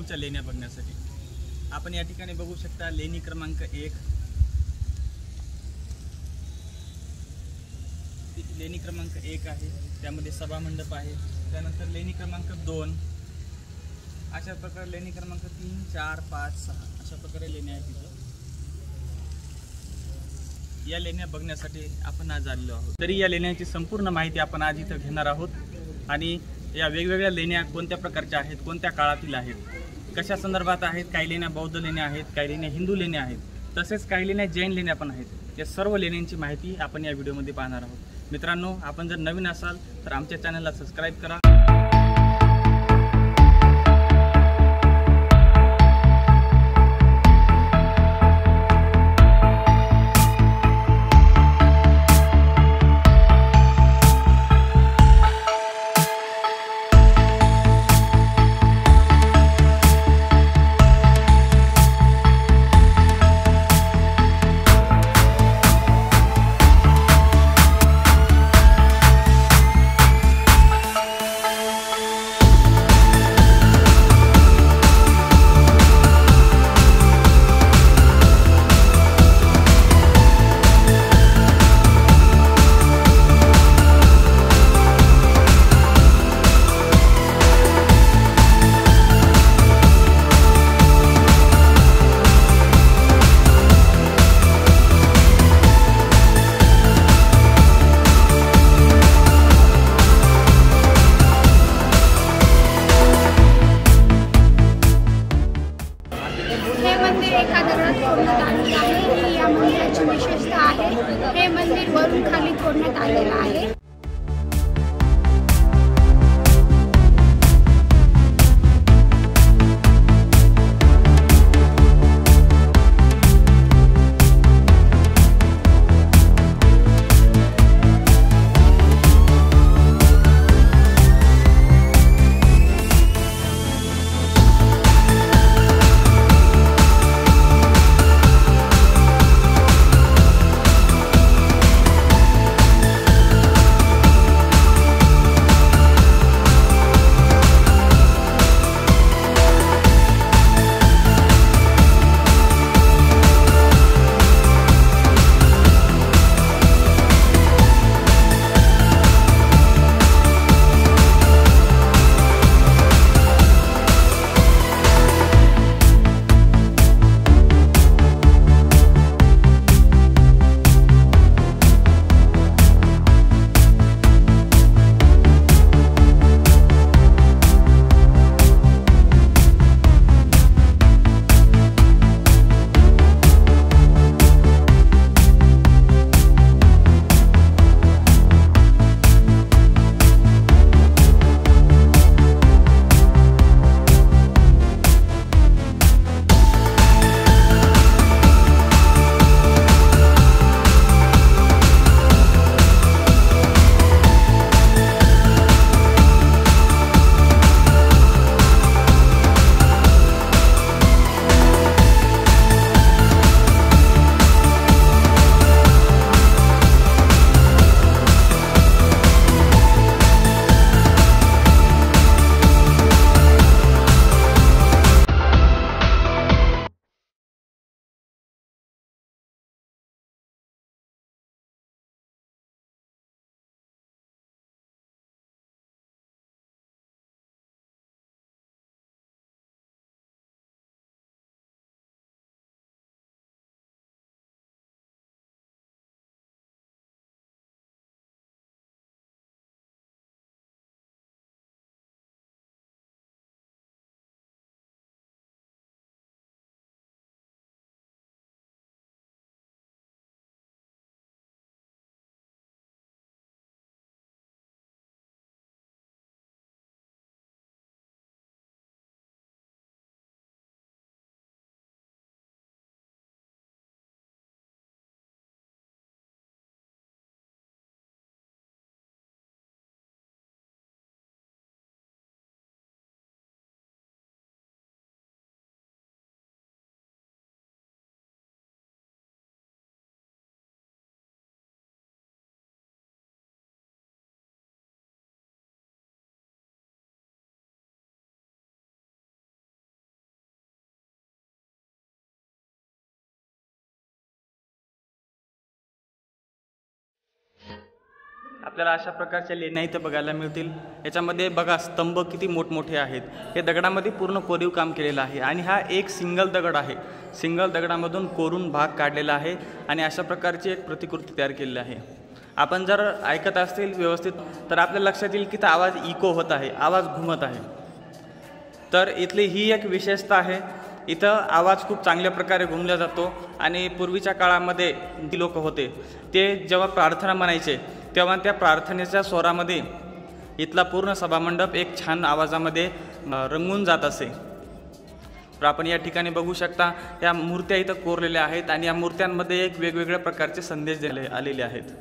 9च्या लेण्या बघण्यासाठी। आपण या ठिकाणी बघू शकता लेणी क्रमांक 1, लेणी क्रमांक 1 आहे, त्यामध्ये सभामंडप आहे। त्यानंतर लेणी क्रमांक 2, अशा प्रकारे लेणी क्रमांक 3, 4, 5, 6 अशा प्रकारे लेण्या आहेत तिथं। या लेण्या बघण्यासाठी आपण आज आलेलो आहोत। तरी या लेण्यांची संपूर्ण माहिती आपण आज इथं घेणार आहोत आणि या वेगवेगळ्या लेण्या कोणत्या प्रकारच्या आहेत, कोणत्या काळातील आहेत, कशा संदर्भात आहेत। काही लेण्या बौद्ध लेण्या आहेत, काही लेण्या हिंदू लेण्या आहेत, तसेच काही लेण्या जैन लेण्या पण आहेत। या सर्व लेण्यांची माहिती आपण या व्हिडिओमध्ये पाहणार आहोत। मित्रांनो, आपण जर नवीन असाल तर आमच्या चॅनलला सबस्क्राईब करा। एका दगडात फोडण्यात आलेलं आहे। ही या मंदिराची विशेषता आहे। हे मंदिर वरून खाली फोडण्यात आलेलं आहे। आपल्याला अशा प्रकारच्या लेण्या इथं बघायला मिळतील। याच्यामध्ये बघा स्तंभ किती मोठमोठे आहेत। हे दगडामध्ये पूर्ण कोरीव काम केलेलं आहे आणि हा एक सिंगल दगड आहे। सिंगल दगडामधून कोरून भाग काढलेला आहे आणि अशा प्रकारची एक प्रतिकृती तयार केलेली आहे। आपण जर ऐकत असतील व्यवस्थित तर आपल्या लक्षात येईल की तो आवाज इको होत आहे, आवाज घुमत आहे। तर इथली ही एक विशेषता आहे। इथं आवाज खूप चांगल्या प्रकारे घुमला जातो आणि पूर्वीच्या काळामध्ये जी लोक होते ते जेव्हा प्रार्थना म्हणायचे तेव्हा त्या प्रार्थनेच्या स्वरामध्ये इथला पूर्ण सभामंडप एक छान आवाजामध्ये रंगून जात असे। तर आपण या ठिकाणी बघू शकता या मूर्त्या इथं कोरलेल्या आहेत आणि या मूर्त्यांमध्ये एक वेगवेगळ्या प्रकारचे संदेश दिले आलेले आहेत।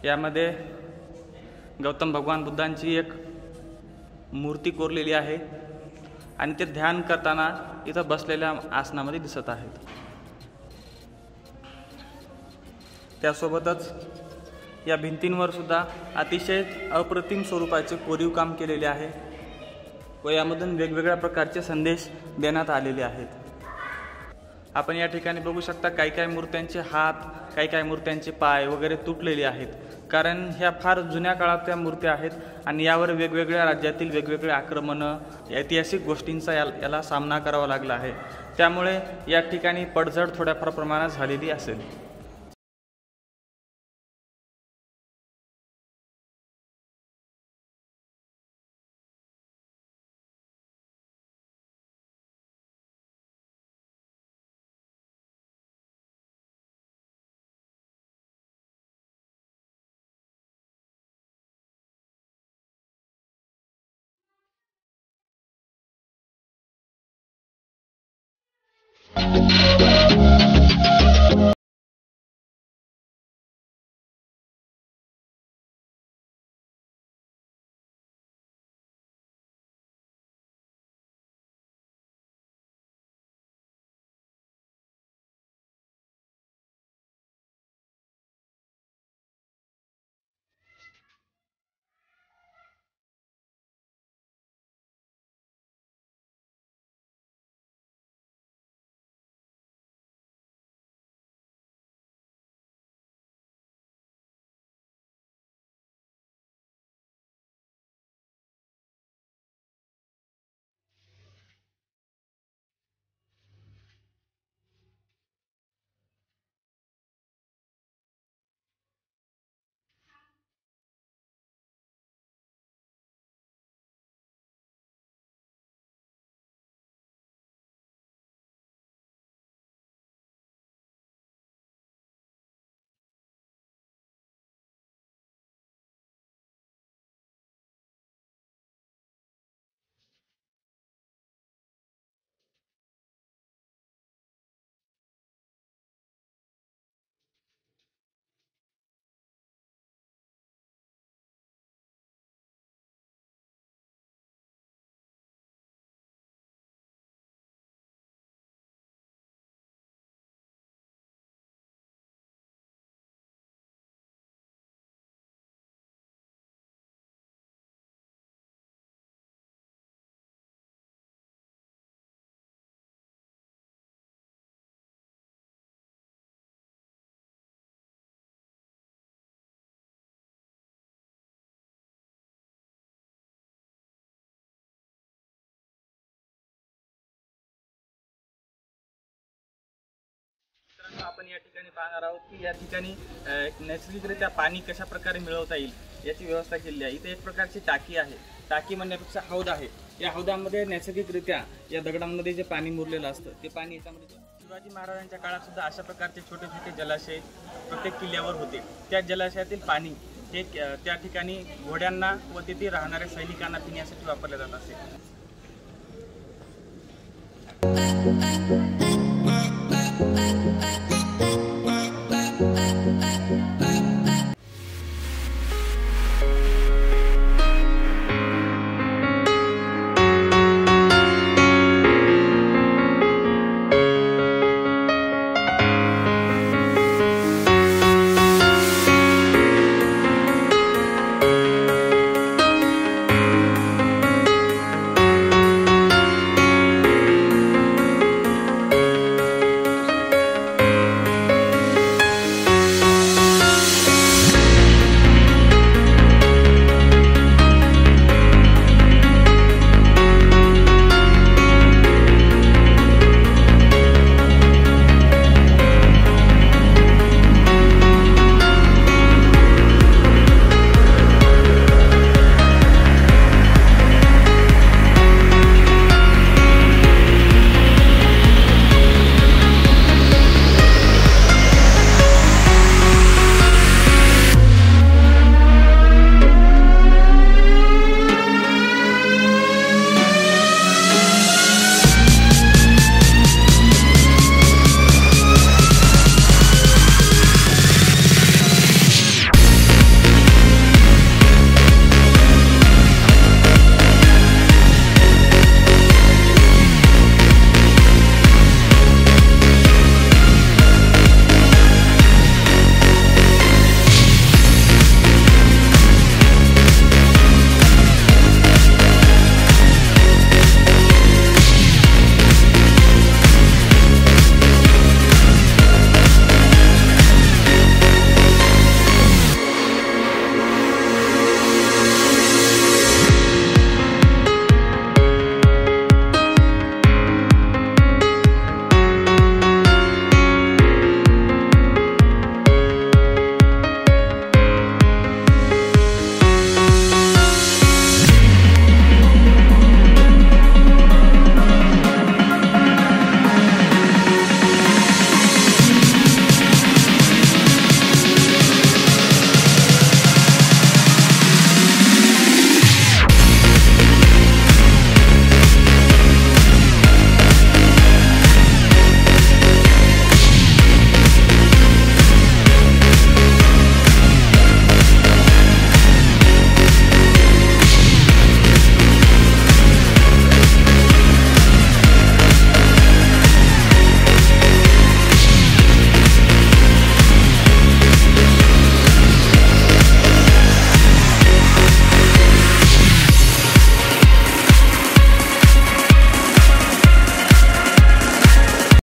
यामध्ये गौतम भगवान बुद्धांची एक मूर्ती कोरलेली आहे आणि ते ध्यान करताना इथं बसलेल्या आसनामध्ये दिसत आहेत। त्यासोबतच या भिंतींवर सुद्धा अतिशय अप्रतिम स्वरूपाचे कोरीव काम केलेले आहे व यामधून वेगवेगळ्या प्रकारचे संदेश देण्यात आलेले आहेत। आपण या ठिकाणी बघू शकता काही मूर्त्यांचे हात, काही मूर्त्यांचे पाय वगैरे तुटलेले आहेत, कारण ह्या फार जुन्या काळातल्या मूर्त्या आहेत आणि यावर वेगवेगळ्या राज्यातील वेगवेगळे आक्रमणं, ऐतिहासिक गोष्टींचा याला सामना करावा लागला आहे। त्यामुळे या ठिकाणी पडझड थोड्याफार प्रमाणात झालेली असेल। आपण या ठिकाणी पाहणार आहोत की या ठिकाणी नैसर्गिकरित्या पाणी कशा प्रकारे मिळवता येईल याची व्यवस्था केलेली आहे। इथे एक प्रकारची टाकी आहे, टाकी म्हणण्यापेक्षा हौद आहे। या हौदामध्ये नैसर्गिकरित्या या दगडांमध्ये जे पाणी मुरलेलं असतं ते पाणी याच्यामध्ये शिवाजी महाराजांच्या काळात सुद्धा अशा प्रकारचे छोटे छोटे जलाशय प्रत्येक किल्ल्यावर होते। त्या जलाशयातील पाणी हे त्या ठिकाणी घोड्यांना व तिथे राहणाऱ्या सैनिकांना पिण्यासाठी वापरले जात असे।